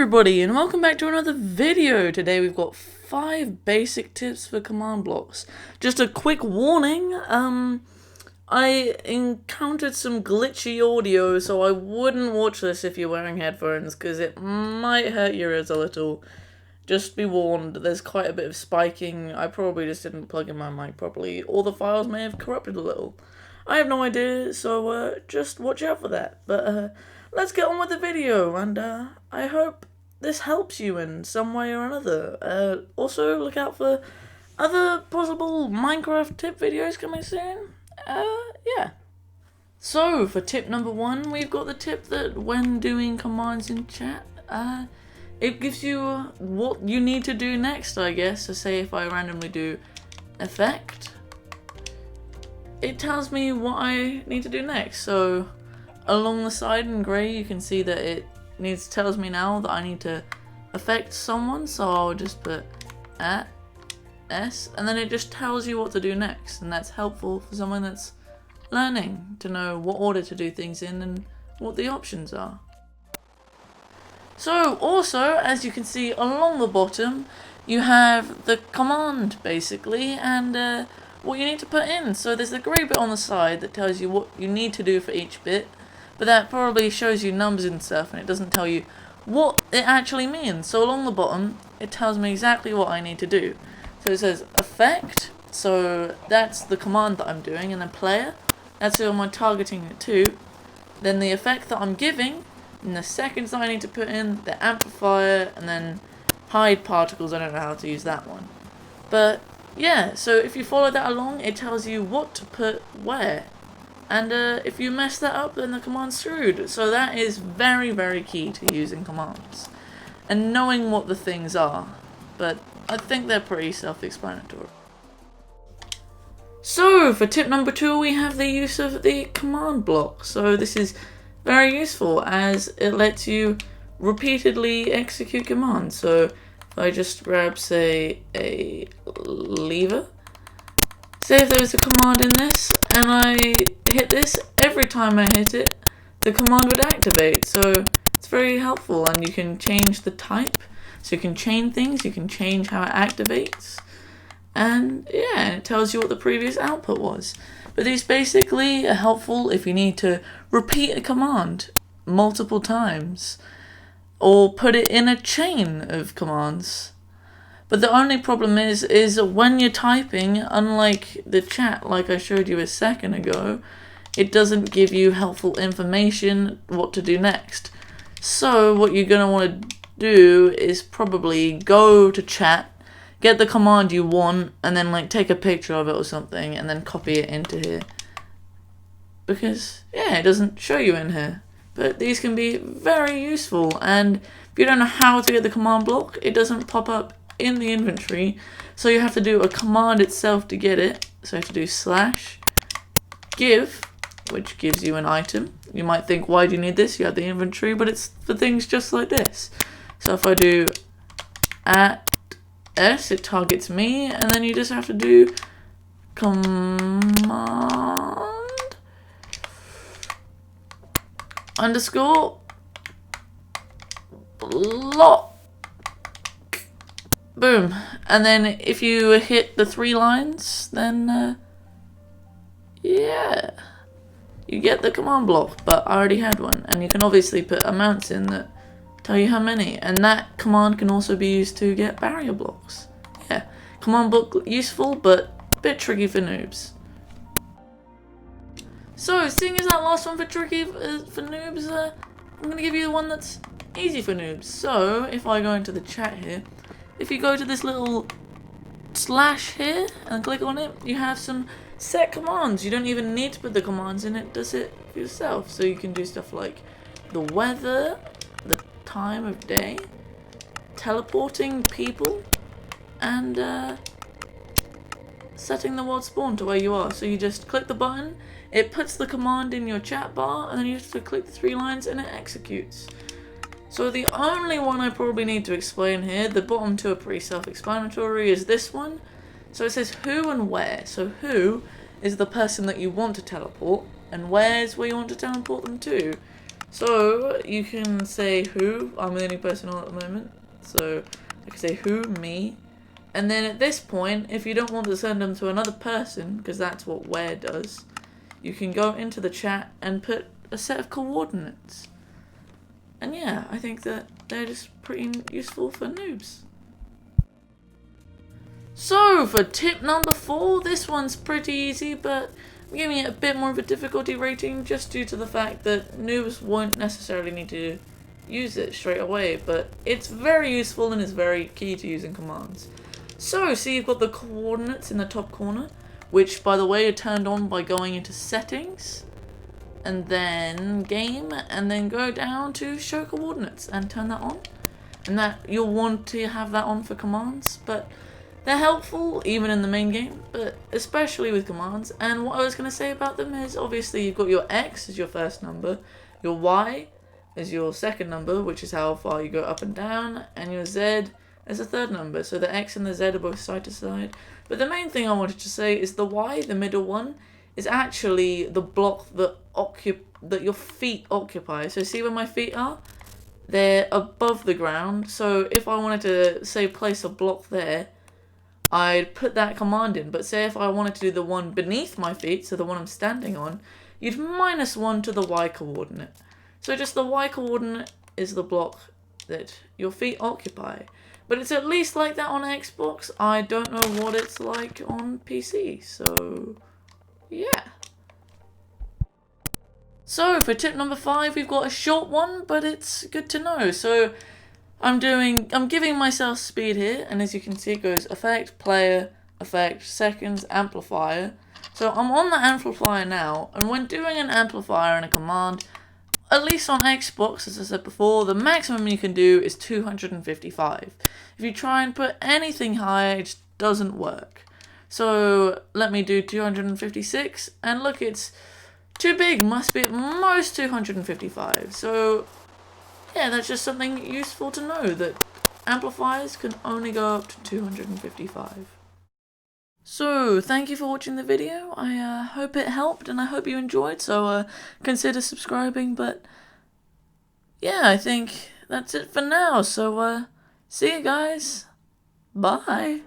everybody, and welcome back to another video. Today we've got 5 basic tips for command blocks. Just a quick warning, I encountered some glitchy audio, so I wouldn't watch this if you're wearing headphones, because it might hurt your ears a little. Just be warned, there's quite a bit of spiking. I probably just didn't plug in my mic properly, or the files may have corrupted a little. I have no idea, so just watch out for that. But let's get on with the video, and I hope this helps you in some way or another. Also, look out for other possible Minecraft tip videos coming soon. Yeah. So, for tip number 1, we've got the tip that when doing commands in chat, it gives you what you need to do next, I guess. So say if I randomly do effect, it tells me what I need to do next. So along the side in grey you can see that it tells me now that I need to affect someone, so I'll just put S, and then it just tells you what to do next, and that's helpful for someone that's learning to know what order to do things in and what the options are. So also, as you can see along the bottom, you have the command basically, and what you need to put in. So there's a grey bit on the side that tells you what you need to do for each bit, but that probably shows you numbers and stuff, and it doesn't tell you what it actually means. So along the bottom, it tells me exactly what I need to do. So it says effect, so that's the command that I'm doing, and then player, that's who I'm targeting it to. Then the effect that I'm giving, and the seconds that I need to put in, the amplifier, and then hide particles. I don't know how to use that one. But yeah, so if you follow that along, it tells you what to put where. And if you mess that up, then the command's screwed. So that is very, very key to using commands. And knowing what the things are. But I think they're pretty self-explanatory. So, for tip number 2, we have the use of the command block. So this is very useful, as it lets you repeatedly execute commands. So if I just grab, say, a lever, say if there was a command in this, and I hit this, every time I hit it, the command would activate. So it's very helpful, and you can change the type, so you can chain things, you can change how it activates, and yeah, it tells you what the previous output was. But these basically are helpful if you need to repeat a command multiple times, or put it in a chain of commands. But the only problem is when you're typing, unlike the chat like I showed you a second ago, it doesn't give you helpful information what to do next. So what you're going to want to do is probably go to chat, get the command you want, and then like take a picture of it or something, and then copy it into here. Because yeah, it doesn't show you in here. But these can be very useful, and if you don't know how to get the command block, it doesn't pop up in the inventory, so you have to do a command itself to get it. So you have to do /give, which gives you an item. You might think, why do you need this? You have the inventory, but it's for things just like this. So if I do @s, it targets me, and then you just have to do command underscore block. Boom. And then if you hit the 3 lines, then yeah, you get the command block. But I already had one, and you can obviously put amounts in that tell you how many, and that command can also be used to get barrier blocks. Yeah, command block useful, but a bit tricky for noobs. So, seeing as that last one for tricky for noobs, I'm going to give you the one that's easy for noobs. So, if I go into the chat here, if you go to this little slash here and click on it, you have some set commands. You don't even need to put the commands in, it does it for yourself. So you can do stuff like the weather, the time of day, teleporting people, and setting the world spawn to where you are. So you just click the button, it puts the command in your chat bar, and then you have to click the 3 lines and it executes. So the only one I probably need to explain here, the bottom 2 are pretty self-explanatory, is this one. So it says who and where. So who is the person that you want to teleport, and where is where you want to teleport them to. So you can say who. I'm the only person on at the moment, so I can say who, me. And then at this point, if you don't want to send them to another person, because that's what where does, you can go into the chat and put a set of coordinates. And yeah, I think that they're just pretty useful for noobs. So for tip number 4, this one's pretty easy, but I'm giving it a bit more of a difficulty rating just due to the fact that noobs won't necessarily need to use it straight away, but it's very useful and is very key to using commands. So, see, you've got the coordinates in the top corner, which, by the way, are turned on by going into settings, and then game, and then go down to show coordinates and turn that on. And that you'll want to have that on for commands, but they're helpful even in the main game, but especially with commands. And what I was going to say about them is, obviously, you've got your X as your first number, your Y as your second number, which is how far you go up and down, and your Z as a third number. So the X and the Z are both side to side. But the main thing I wanted to say is the Y, the middle one, is actually the block that your feet occupy. So see where my feet are? They're above the ground. So if I wanted to, say, place a block there, I'd put that command in. But say if I wanted to do the one beneath my feet, so the one I'm standing on, you'd -1 to the Y coordinate. So just the Y coordinate is the block that your feet occupy. But it's at least like that on Xbox. I don't know what it's like on PC, so yeah. So for tip number 5, we've got a short one, but it's good to know. So I'm giving myself speed here, and as you can see, it goes effect, player, effect, seconds, amplifier. So I'm on the amplifier now, and when doing an amplifier in a command, at least on Xbox, as I said before, the maximum you can do is 255. If you try and put anything higher, it just doesn't work. So let me do 256, and look, it's too big, must be at most 255. So yeah, that's just something useful to know, that amplifiers can only go up to 255. So, thank you for watching the video. I hope it helped and I hope you enjoyed, so consider subscribing, but yeah, I think that's it for now, so see you guys. Bye.